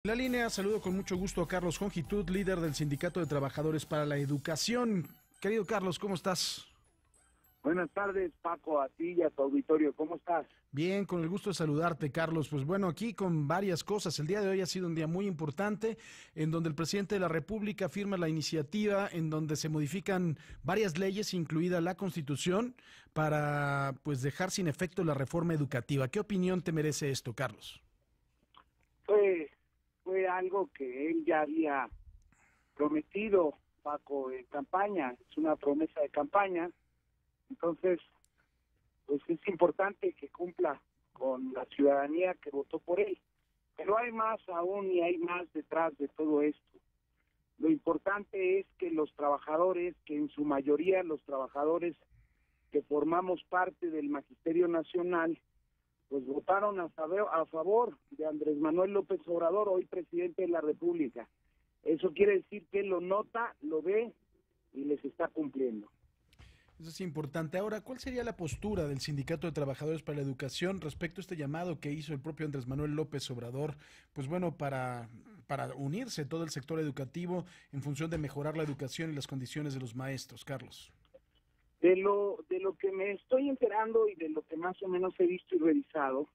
En la línea saludo con mucho gusto a Carlos Jongitud, líder del Sindicato de Trabajadores para la Educación. Querido Carlos, ¿cómo estás? Buenas tardes, Paco, a ti y a tu auditorio. ¿Cómo estás? Bien, con el gusto de saludarte, Carlos. Pues bueno, aquí con varias cosas. El día de hoy ha sido un día muy importante en donde el presidente de la República firma la iniciativa en donde se modifican varias leyes, incluida la Constitución, para pues dejar sin efecto la reforma educativa. ¿Qué opinión te merece esto, Carlos? Fue algo que él ya había prometido, Paco, en campaña. Es una promesa de campaña. Entonces, pues es importante que cumpla con la ciudadanía que votó por él. Pero hay más aún y hay más detrás de todo esto. Lo importante es que los trabajadores, que en su mayoría los trabajadores que formamos parte del Magisterio Nacional, pues votaron a favor de Andrés Manuel López Obrador, hoy presidente de la República. Eso quiere decir que él lo nota, lo ve y les está cumpliendo. Eso es importante. Ahora, ¿cuál sería la postura del Sindicato de Trabajadores para la Educación respecto a este llamado que hizo el propio Andrés Manuel López Obrador, pues bueno, para unirse todo el sector educativo en función de mejorar la educación y las condiciones de los maestros, Carlos? De lo que me estoy enterando y de lo que más o menos he visto y revisado,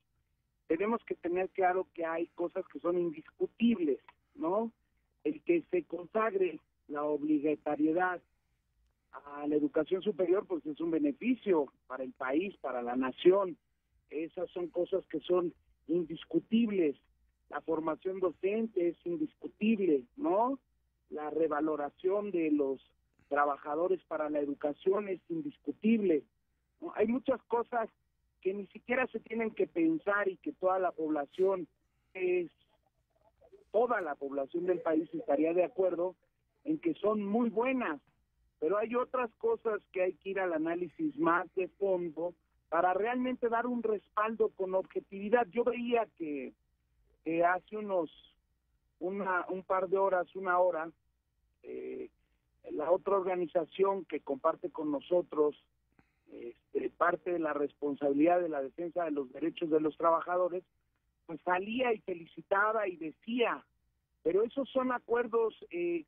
tenemos que tener claro que hay cosas que son indiscutibles, ¿no? El que se consagre la obligatoriedad a la educación superior, pues es un beneficio para el país, para la nación. Esas son cosas que son indiscutibles. La formación docente es indiscutible, ¿no? La revaloración de los trabajadores para la educación es indiscutible, ¿no? Hay muchas cosas que ni siquiera se tienen que pensar y que toda la población del país estaría de acuerdo en que son muy buenas, pero hay otras cosas que hay que ir al análisis más de fondo para realmente dar un respaldo con objetividad. Yo veía que hace un par de horas, una hora, la otra organización que comparte con nosotros parte de la responsabilidad de la defensa de los derechos de los trabajadores, pues salía y felicitaba y decía, pero esos son acuerdos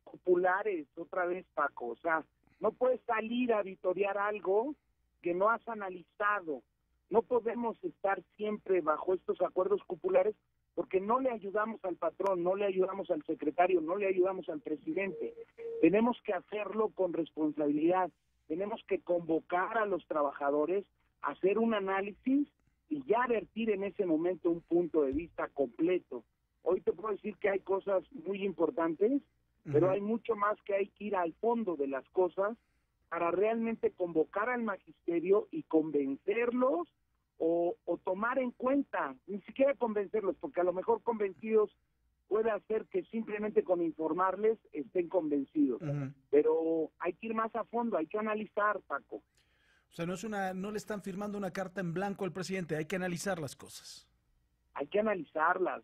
populares, otra vez, Paco, o sea, no puedes salir a vitorear algo que no has analizado. No podemos estar siempre bajo estos acuerdos populares porque no le ayudamos al patrón, no le ayudamos al secretario, no le ayudamos al presidente. Tenemos que hacerlo con responsabilidad, tenemos que convocar a los trabajadores, hacer un análisis y ya vertir en ese momento un punto de vista completo. Hoy te puedo decir que hay cosas muy importantes, pero hay mucho más que hay que ir al fondo de las cosas para realmente convocar al magisterio y convencerlos o tomar en cuenta, ni siquiera convencerlos, porque a lo mejor convencidos puede hacer que simplemente con informarles estén convencidos. Pero hay que ir más a fondo, hay que analizar, Paco. O sea, no le están firmando una carta en blanco al presidente, hay que analizar las cosas. Hay que analizarlas.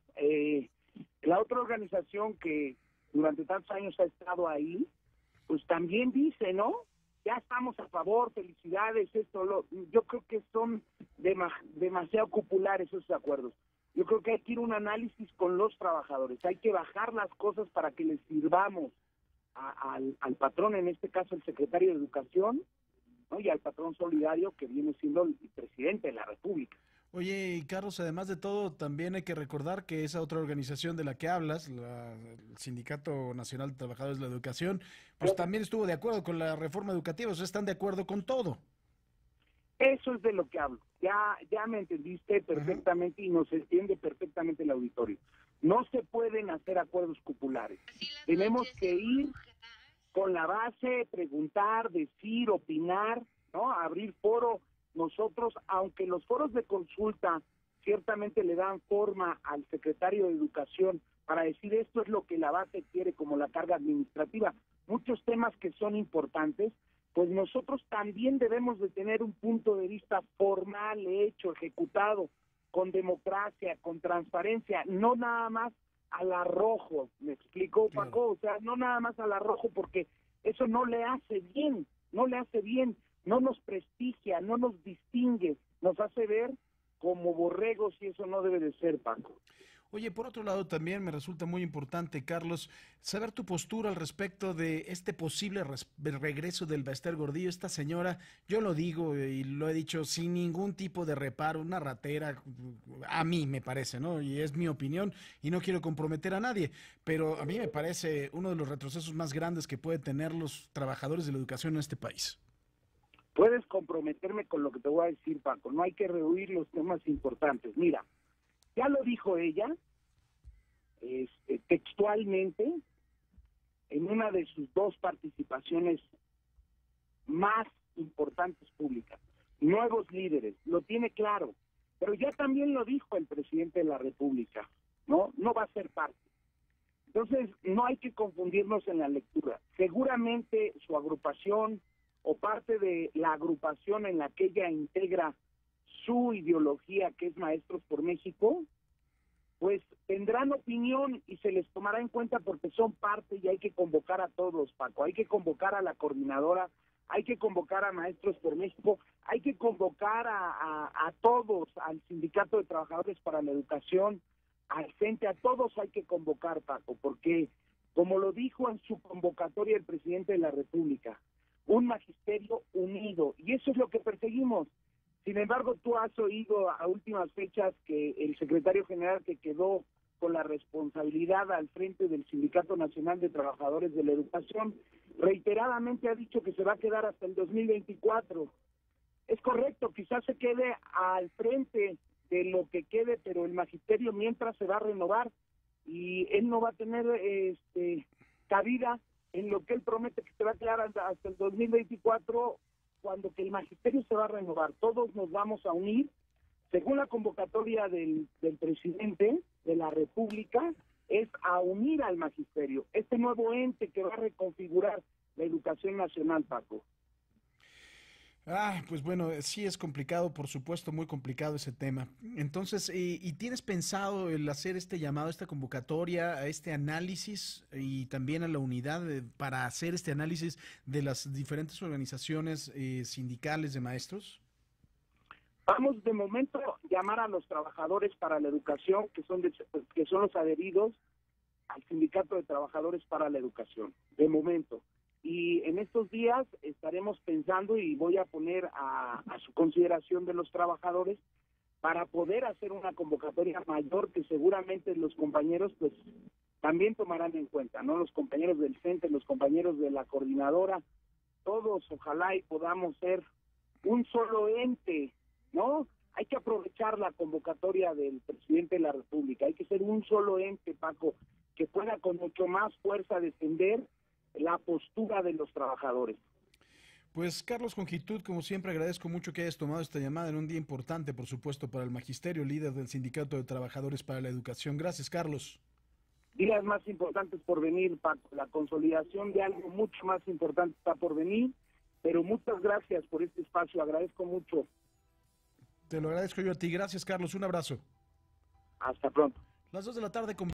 La otra organización que durante tantos años ha estado ahí, pues también dice, ¿no? Ya estamos a favor, felicidades, yo creo que son demasiado populares esos acuerdos. Yo creo que hay que ir a un análisis con los trabajadores, hay que bajar las cosas para que les sirvamos al patrón, en este caso el secretario de Educación, ¿no? Y al patrón solidario que viene siendo el presidente de la República. Oye, y Carlos, además de todo, también hay que recordar que esa otra organización de la que hablas, el Sindicato Nacional de Trabajadores de la Educación, pues también estuvo de acuerdo con la reforma educativa, o sea, están de acuerdo con todo. Eso es de lo que hablo. Ya me entendiste perfectamente y nos entiende perfectamente el auditorio. No se pueden hacer acuerdos populares. Tenemos que ir con la base, preguntar, decir, opinar, ¿no? Abrir foro. Nosotros, aunque los foros de consulta ciertamente le dan forma al secretario de Educación para decir esto es lo que la base quiere como la carga administrativa, muchos temas que son importantes, pues nosotros también debemos de tener un punto de vista formal, hecho, ejecutado, con democracia, con transparencia, no nada más al arrojo, ¿me explico, Paco? Claro. O sea, no nada más al arrojo porque eso no le hace bien, no nos prestigia, no nos distingue, nos hace ver como borregos y eso no debe de ser, Paco. Oye, por otro lado, también me resulta muy importante, Carlos, saber tu postura al respecto de este posible regreso del Bester Gordillo. Esta señora, yo lo digo y lo he dicho sin ningún tipo de reparo, una ratera, a mí me parece, ¿no? Y es mi opinión y no quiero comprometer a nadie, pero a mí me parece uno de los retrocesos más grandes que puede tener los trabajadores de la educación en este país. Puedes comprometerme con lo que te voy a decir, Paco. No hay que rehuir los temas importantes. Mira, ya lo dijo ella, textualmente, en una de sus dos participaciones más importantes públicas. Nuevos líderes, lo tiene claro. Pero ya también lo dijo el presidente de la República, ¿no? No va a ser parte. Entonces, no hay que confundirnos en la lectura. Seguramente su agrupación o parte de la agrupación en la que ella integra su ideología, que es Maestros por México, pues tendrán opinión y se les tomará en cuenta porque son parte y hay que convocar a todos, Paco. Hay que convocar a la coordinadora, hay que convocar a Maestros por México, hay que convocar a todos, al Sindicato de Trabajadores para la Educación, al CENTE, a todos hay que convocar, Paco, porque como lo dijo en su convocatoria el presidente de la República, un magisterio unido, y eso es lo que perseguimos. Sin embargo, tú has oído a últimas fechas que el secretario general que quedó con la responsabilidad al frente del Sindicato Nacional de Trabajadores de la Educación reiteradamente ha dicho que se va a quedar hasta el 2024. Es correcto, quizás se quede al frente de lo que quede, pero el magisterio mientras se va a renovar y él no va a tener cabida en lo que él promete que se va a quedar hasta el 2024, cuando que el magisterio se va a renovar. Todos nos vamos a unir, según la convocatoria del presidente de la República, es a unir al magisterio, este nuevo ente que va a reconfigurar la educación nacional, Paco. Pues bueno, sí es complicado, por supuesto, muy complicado ese tema. Entonces, ¿y tienes pensado el hacer este llamado, esta convocatoria, a este análisis y también a la unidad para hacer este análisis de las diferentes organizaciones sindicales de maestros? Vamos de momento a llamar a los trabajadores para la educación, que son los adheridos al Sindicato de Trabajadores para la Educación, de momento. Y en estos días estaremos pensando y voy a poner a su consideración de los trabajadores para poder hacer una convocatoria mayor que seguramente los compañeros pues también tomarán en cuenta, ¿no? Los compañeros del CENTE, los compañeros de la coordinadora, todos ojalá y podamos ser un solo ente, ¿no? Hay que aprovechar la convocatoria del presidente de la República, hay que ser un solo ente, Paco, que pueda con mucho más fuerza defender la postura de los trabajadores. Pues Carlos Conjitud, como siempre agradezco mucho que hayas tomado esta llamada en un día importante, por supuesto, para el magisterio, líder del Sindicato de Trabajadores para la Educación. Gracias, Carlos. Días más importantes por venir, Paco. La consolidación de algo mucho más importante está por venir, pero muchas gracias por este espacio, agradezco mucho. Te lo agradezco yo a ti. Gracias, Carlos. Un abrazo. Hasta pronto. Las 2 de la tarde con